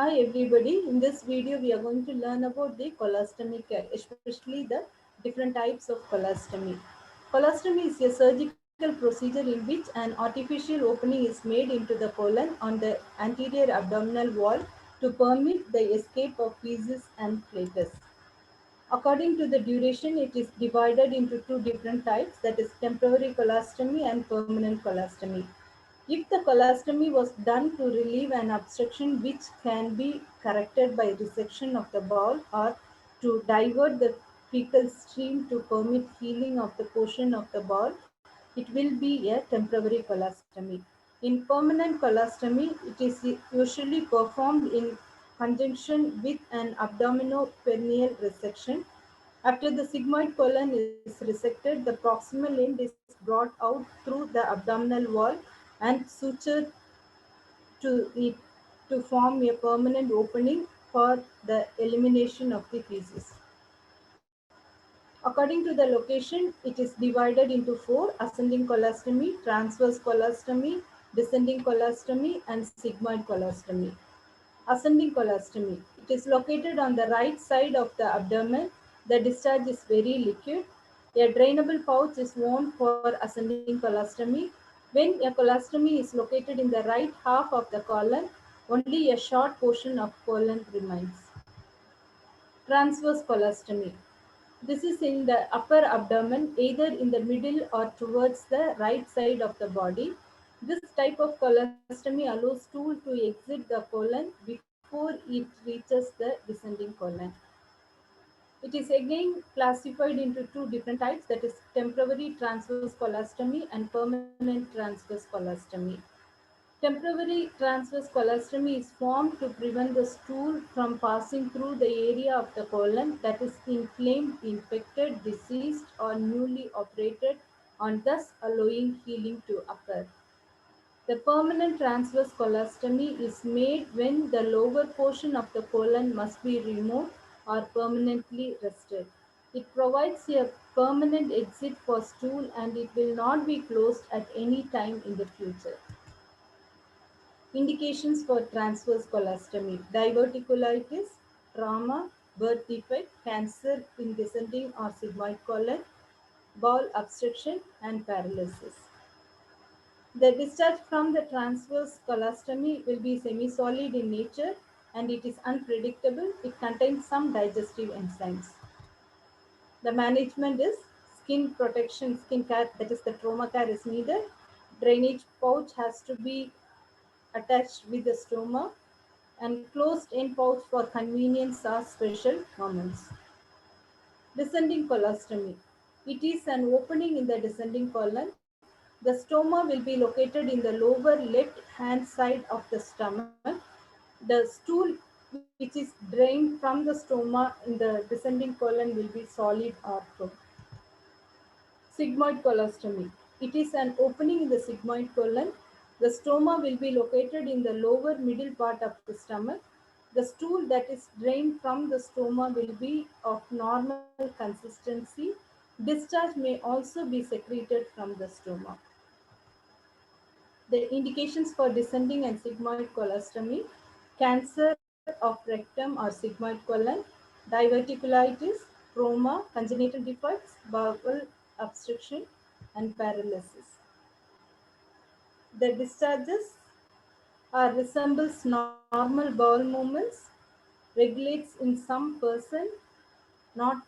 Hi everybody, in this video we are going to learn about the colostomy care, especially the different types of colostomy. Colostomy is a surgical procedure in which an artificial opening is made into the colon on the anterior abdominal wall to permit the escape of feces and flatus. According to the duration, it is divided into two different types, that is temporary colostomy and permanent colostomy. If the colostomy was done to relieve an obstruction which can be corrected by resection of the bowel or to divert the fecal stream to permit healing of the portion of the bowel, it will be a temporary colostomy. In permanent colostomy, it is usually performed in conjunction with an abdominoperineal resection. After the sigmoid colon is resected, the proximal end is brought out through the abdominal wall and sutured to it to form a permanent opening for the elimination of the feces. According to the location, it is divided into four: ascending colostomy, transverse colostomy, descending colostomy, and sigmoid colostomy. Ascending colostomy. It is located on the right side of the abdomen. The discharge is very liquid. A drainable pouch is worn for ascending colostomy. When a colostomy is located in the right half of the colon, only a short portion of colon remains. Transverse colostomy. This is in the upper abdomen, either in the middle or towards the right side of the body. This type of colostomy allows stool to exit the colon before it reaches the descending colon. It is again classified into two different types, that is temporary transverse colostomy and permanent transverse colostomy. Temporary transverse colostomy is formed to prevent the stool from passing through the area of the colon that is inflamed, infected, diseased, or newly operated, and thus allowing healing to occur. The permanent transverse colostomy is made when the lower portion of the colon must be removed or permanently rested. It provides a permanent exit for stool and it will not be closed at any time in the future. Indications for transverse colostomy: diverticulitis, trauma, birth defect, cancer in descending or sigmoid colon, bowel obstruction, and paralysis. The discharge from the transverse colostomy will be semi-solid in nature and it is unpredictable. It contains some digestive enzymes. The management is skin protection, skin care, that is the trauma care is needed. Drainage pouch has to be attached with the stoma and closed end pouch for convenience or special moments. Descending colostomy. It is an opening in the descending colon. The stoma will be located in the lower left hand side of the stomach. The stool which is drained from the stoma in the descending colon will be solid or firm. Sigmoid colostomy. It is an opening in the sigmoid colon. The stoma will be located in the lower middle part of the stomach. The stool that is drained from the stoma will be of normal consistency. Discharge may also be secreted from the stoma. The indications for descending and sigmoid colostomy: cancer of rectum or sigmoid colon, diverticulitis, trauma, congenital defects, bowel obstruction, and paralysis. The discharges are resembles normal bowel movements, regulates in some person, not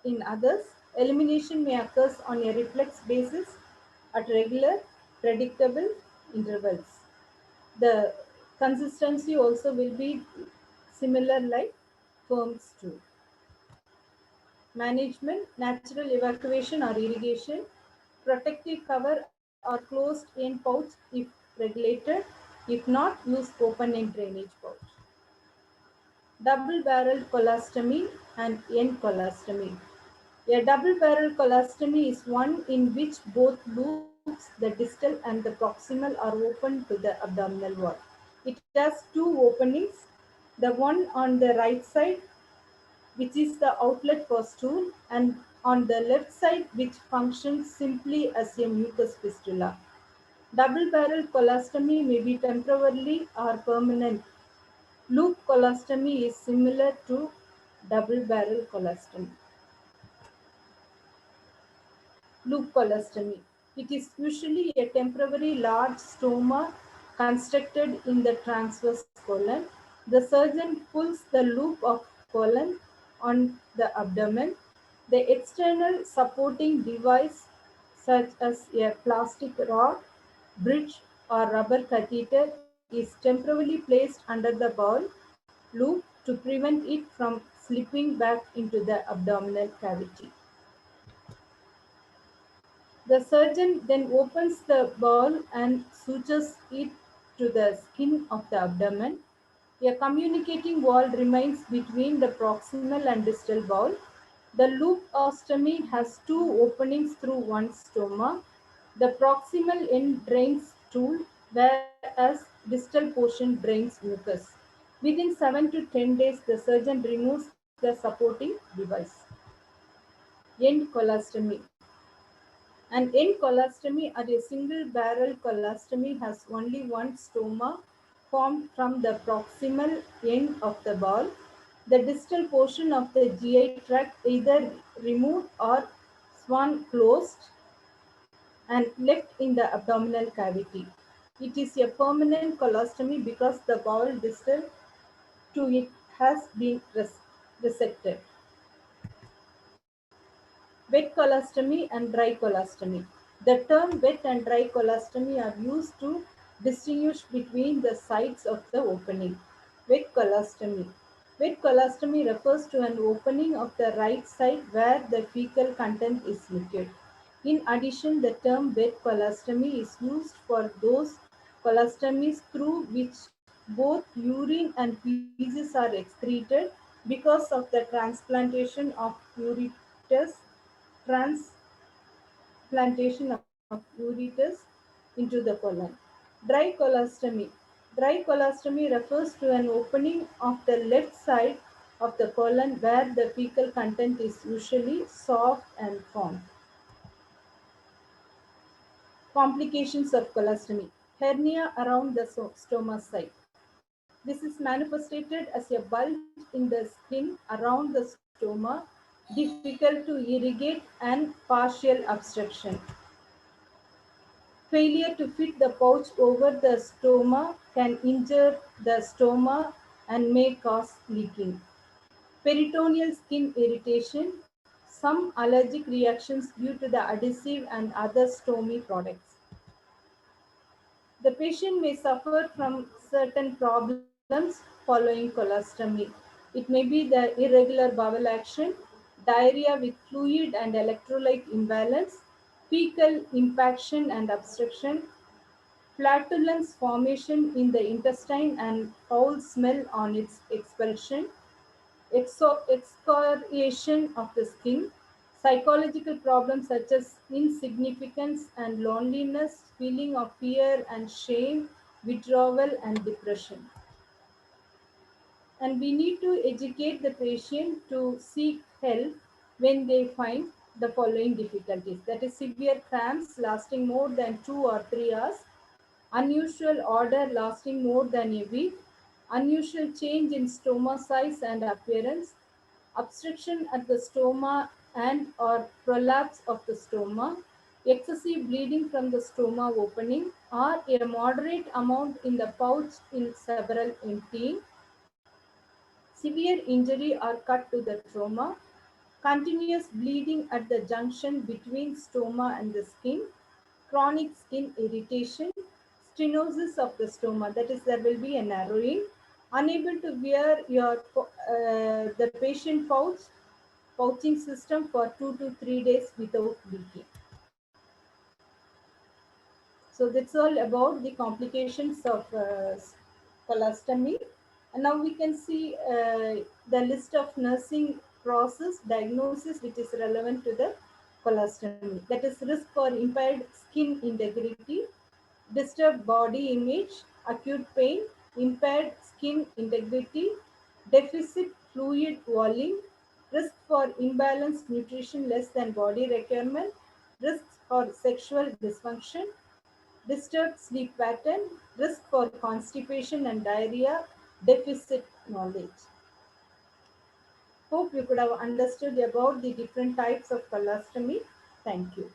in others. Elimination may occur on a reflex basis at regular, predictable intervals. The consistency also will be similar like firm stew. Management: natural evacuation or irrigation, protective cover or closed end pouch if regulated. If not, use open end drainage pouch. Double barrel colostomy and end colostomy. A double barrel colostomy is one in which both loops, the distal and the proximal, are open to the abdominal wall. It has two openings, the one on the right side, which is the outlet for stool, and on the left side, which functions simply as a mucus fistula. Double barrel colostomy may be temporary or permanent. Loop colostomy is similar to double barrel colostomy. Loop colostomy. It is usually a temporary large stoma constructed in the transverse colon. The surgeon pulls the loop of colon on the abdomen. The external supporting device, such as a plastic rod, bridge, or rubber catheter, is temporarily placed under the bowel loop to prevent it from slipping back into the abdominal cavity. The surgeon then opens the bowel and sutures it to the skin of the abdomen. A communicating wall remains between the proximal and distal bowel. The loop ostomy has two openings through one stoma. The proximal end drains stool, whereas distal portion drains mucus. Within 7 to 10 days, the surgeon removes the supporting device. End colostomy. An end colostomy or a single barrel colostomy has only one stoma formed from the proximal end of the bowel. The distal portion of the GI tract either removed or swan closed and left in the abdominal cavity. It is a permanent colostomy because the bowel distal to it has been resected. Wet colostomy and dry colostomy. The term wet and dry colostomy are used to distinguish between the sites of the opening. Wet colostomy. Wet colostomy refers to an opening of the right side where the fecal content is liquid. In addition, the term wet colostomy is used for those colostomies through which both urine and feces are excreted because of the transplantation of ureters transplantation of ureters into the colon. Dry colostomy. Dry colostomy refers to an opening of the left side of the colon where the fecal content is usually soft and formed. Complications of colostomy. Hernia around the stoma site. This is manifested as a bulge in the skin around the stoma, difficult to irrigate, and partial obstruction. Failure to fit the pouch over the stoma can injure the stoma and may cause leaking. Peritoneal skin irritation, some allergic reactions due to the adhesive and other stomy products. The patient may suffer from certain problems following colostomy. It may be the irregular bowel action, diarrhea with fluid and electrolyte imbalance, fecal impaction and obstruction, flatulence formation in the intestine and foul smell on its expulsion, excoriation of the skin, psychological problems such as insignificance and loneliness, feeling of fear and shame, withdrawal and depression. And we need to educate the patient to seek help when they find the following difficulties, that is severe cramps lasting more than 2 or 3 hours, unusual odor lasting more than a week, unusual change in stoma size and appearance, obstruction at the stoma and or prolapse of the stoma, excessive bleeding from the stoma opening, or a moderate amount in the pouch in several emptying, severe injury or cut to the trauma, continuous bleeding at the junction between stoma and the skin, chronic skin irritation, stenosis of the stoma, that is, there will be a narrowing, unable to wear the patient pouching system for 2 to 3 days without leaking. So that's all about the complications of colostomy. And now we can see the list of nursing process diagnosis which is relevant to the colostomy. That is risk for impaired skin integrity, disturbed body image, acute pain, impaired skin integrity, deficit fluid volume, risk for imbalanced nutrition less than body requirement, risks for sexual dysfunction, disturbed sleep pattern, risk for constipation and diarrhea, deficit knowledge. Hope you could have understood about the different types of colostomy. Thank you.